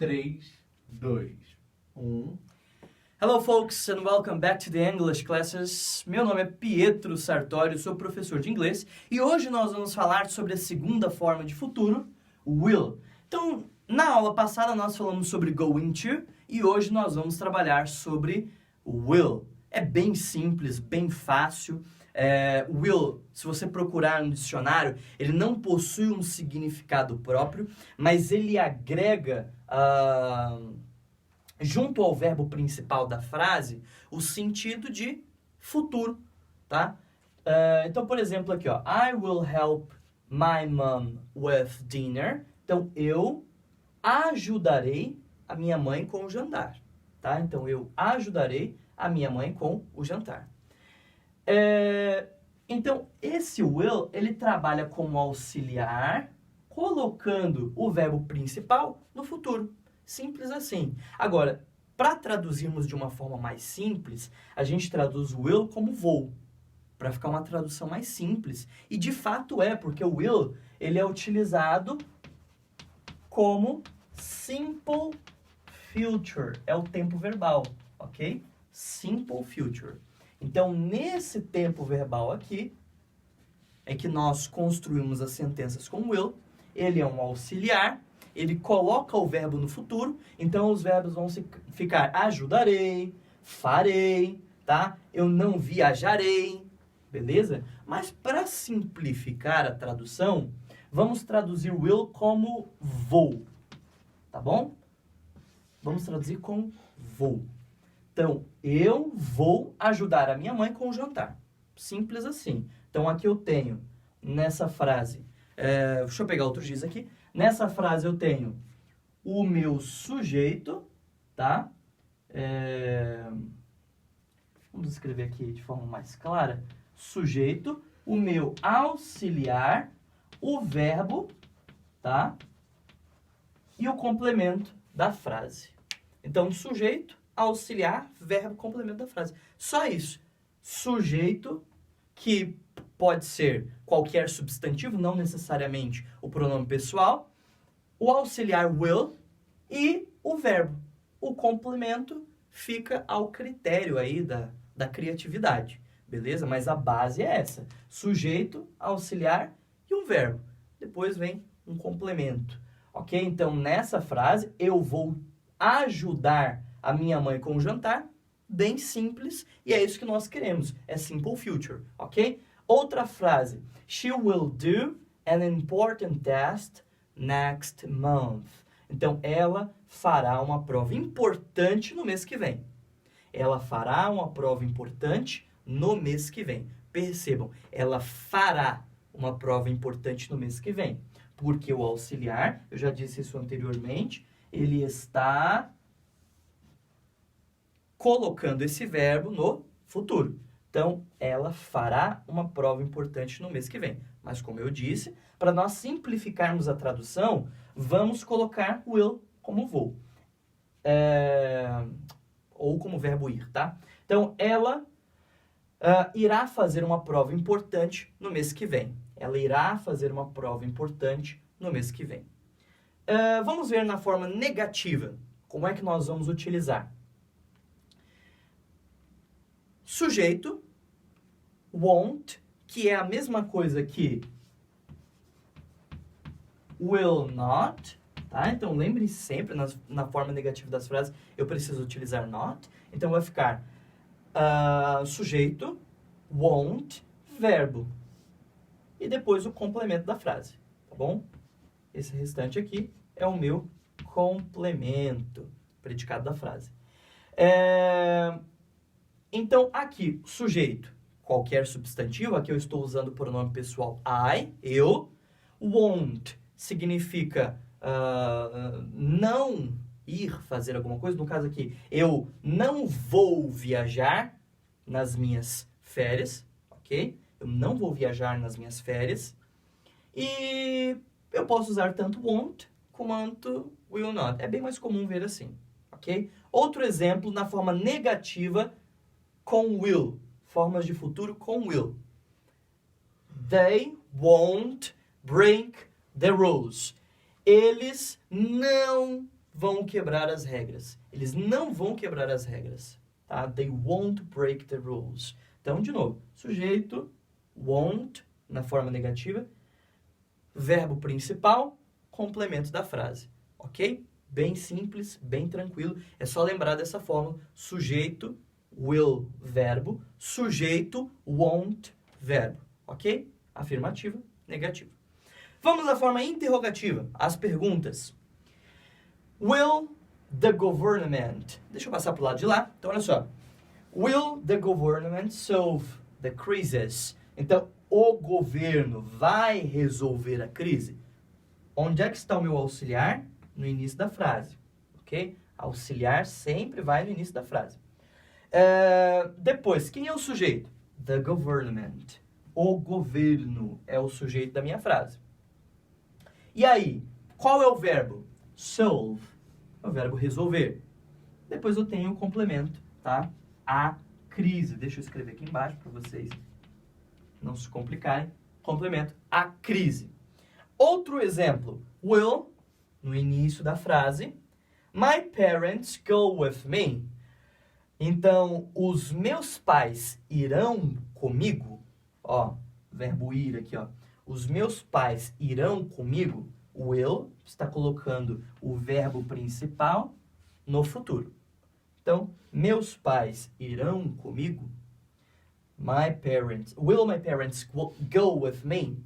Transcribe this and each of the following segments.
3, 2, 1. Hello folks and welcome back to the English classes. Meu nome é Pietro Sartório, sou professor de inglês e hoje nós vamos falar sobre a segunda forma de futuro, will. Então, na aula passada nós falamos sobre going to e hoje nós vamos trabalhar sobre will. É bem simples, bem fácil. Will, se você procurar no dicionário, ele não possui um significado próprio, mas ele agrega junto ao verbo principal da frase o sentido de futuro, tá? Então, por exemplo, aqui, ó, I will help my mom with dinner. Então, eu ajudarei a minha mãe com o jantar, tá? Então, eu ajudarei a minha mãe com o jantar. Então, esse will, ele trabalha como auxiliar, colocando o verbo principal no futuro. Simples assim. Agora, para traduzirmos de uma forma mais simples, a gente traduz o will como vou, para ficar uma tradução mais simples. E de fato porque o will, ele é utilizado como simple future, é o tempo verbal, ok? Simple future. Então, nesse tempo verbal aqui, é que nós construímos as sentenças com will. Ele é um auxiliar, ele coloca o verbo no futuro, então os verbos vão ficar ajudarei, farei, tá? Eu não viajarei, beleza? Mas para simplificar a tradução, vamos traduzir will como vou, tá bom? Vamos traduzir com vou. Então, eu vou ajudar a minha mãe com o jantar. Simples assim. Então, aqui eu tenho, nessa frase, deixa eu pegar outro giz aqui. Nessa frase eu tenho o meu sujeito, tá? Vamos escrever aqui de forma mais clara. Sujeito, o meu auxiliar, o verbo, tá? E o complemento da frase. Então, sujeito, auxiliar, verbo, complemento da frase. Só isso. Sujeito, que pode ser qualquer substantivo, não necessariamente o pronome pessoal, o auxiliar will e o verbo. O complemento fica ao critério aí da criatividade, beleza? Mas a base é essa. Sujeito, auxiliar e um verbo. Depois vem um complemento, ok? Então, nessa frase, eu vou ajudar a minha mãe com o jantar, bem simples, e é isso que nós queremos, é simple future, ok? Outra frase, she will do an important test next month. Então, ela fará uma prova importante no mês que vem. Ela fará uma prova importante no mês que vem. Percebam, ela fará uma prova importante no mês que vem, porque o auxiliar, eu já disse isso anteriormente, ele está colocando esse verbo no futuro. Então, ela fará uma prova importante no mês que vem. Mas, como eu disse, para nós simplificarmos a tradução, vamos colocar will como vou. Ou como verbo ir, tá? Então, ela irá fazer uma prova importante no mês que vem. Ela irá fazer uma prova importante no mês que vem. Vamos ver na forma negativa. Como é que nós vamos utilizar? Sujeito, won't, que é a mesma coisa que will not, tá? Então, lembre-se sempre, na forma negativa das frases, eu preciso utilizar not. Então, vai ficar sujeito, won't, verbo. E depois o complemento da frase, tá bom? Esse restante aqui é o meu complemento, predicado da frase. Então, aqui, sujeito, qualquer substantivo, aqui eu estou usando o pronome pessoal I, eu. Won't significa não ir fazer alguma coisa. No caso aqui, eu não vou viajar nas minhas férias, ok? Eu não vou viajar nas minhas férias. E eu posso usar tanto won't quanto will not. É bem mais comum ver assim, ok? Outro exemplo na forma negativa com will. Formas de futuro com will. They won't break the rules. Eles não vão quebrar as regras. Eles não vão quebrar as regras, tá? They won't break the rules. Então, de novo, sujeito, won't, na forma negativa, verbo principal, complemento da frase, ok? Bem simples, bem tranquilo. É só lembrar dessa fórmula. Sujeito, will, verbo. Sujeito, won't, verbo. Ok? Afirmativa, negativa. Vamos à forma interrogativa. As perguntas. Will the government... Deixa eu passar para o lado de lá. Então, olha só. Will the government solve the crisis? Então, o governo vai resolver a crise? Onde é que está o meu auxiliar? No início da frase, ok? Auxiliar sempre vai no início da frase. Depois, quem é o sujeito? The government. O governo é o sujeito da minha frase. E aí, qual é o verbo? Solve. É o verbo resolver. Depois eu tenho o complemento, tá? A crise. Deixa eu escrever aqui embaixo para vocês não se complicarem. Complemento. A crise. Outro exemplo. Will... No início da frase, my parents go with me. Então, os meus pais irão comigo. Ó, verbo ir aqui, ó. Os meus pais irão comigo. O will está colocando o verbo principal no futuro. Então, meus pais irão comigo. Will my parents go with me?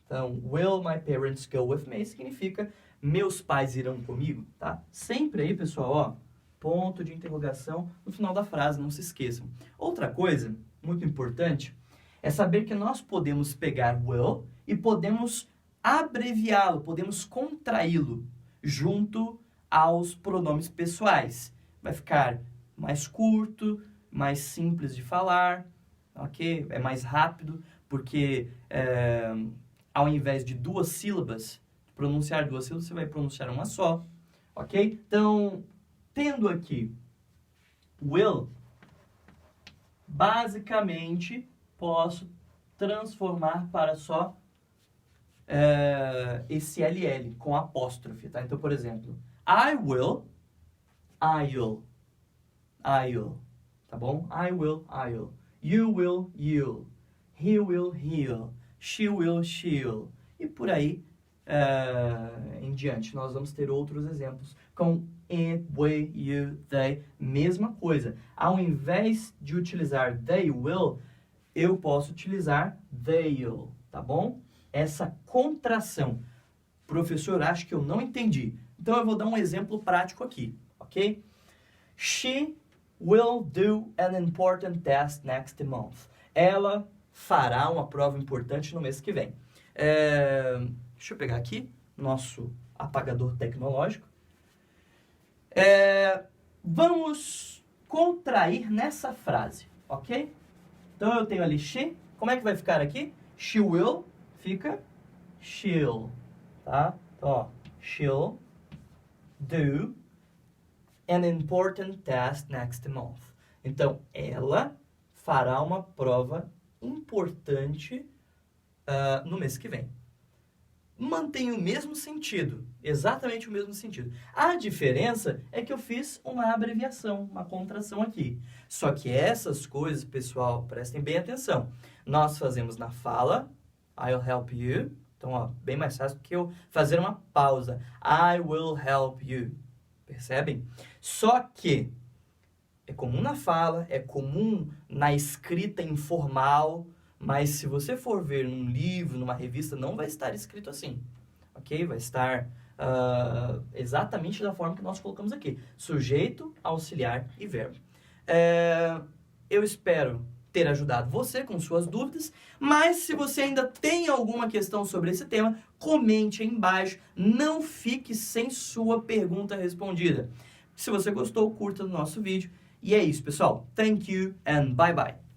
Então, will my parents go with me significa meus pais irão comigo, tá? Sempre aí, pessoal, ó, ponto de interrogação no final da frase, não se esqueçam. Outra coisa muito importante é saber que nós podemos pegar will e podemos abreviá-lo, podemos contraí-lo junto aos pronomes pessoais. Vai ficar mais curto, mais simples de falar, ok? É mais rápido, porque ao invés de duas sílabas, pronunciar duas sílabas, você vai pronunciar uma só, ok? Então, tendo aqui will, basicamente, posso transformar para só esse LL, com apóstrofe, tá? Então, por exemplo, I will, I'll, tá bom? I will, I'll. You will, you'll. He will, he'll. She will, she'll. E por aí em diante. Nós vamos ter outros exemplos com it, we, you, they. Mesma coisa. Ao invés de utilizar they will, eu posso utilizar they'll, tá bom? Essa contração. Professor, acho que eu não entendi. Então eu vou dar um exemplo prático aqui, ok? She will do an important test next month. Ela fará uma prova importante no mês que vem. Deixa eu pegar aqui nosso apagador tecnológico. Vamos contrair nessa frase, ok? Então eu tenho ali she. Como é que vai ficar aqui? She will fica she'll, tá? Então, ó, she'll do an important test next month. Então, ela fará uma prova importante no mês que vem. Mantém o mesmo sentido, exatamente o mesmo sentido. A diferença é que eu fiz uma abreviação, uma contração aqui. Só que essas coisas, pessoal, prestem bem atenção. Nós fazemos na fala, I'll help you. Então, ó, bem mais fácil do que eu fazer uma pausa. I will help you. Percebem? Só que é comum na fala, é comum na escrita informal, mas se você for ver num livro, numa revista, não vai estar escrito assim, ok? Vai estar exatamente da forma que nós colocamos aqui. Sujeito, auxiliar e verbo. Eu espero ter ajudado você com suas dúvidas, mas se você ainda tem alguma questão sobre esse tema, comente aí embaixo, não fique sem sua pergunta respondida. Se você gostou, curta o nosso vídeo. E é isso, pessoal. Thank you and bye bye.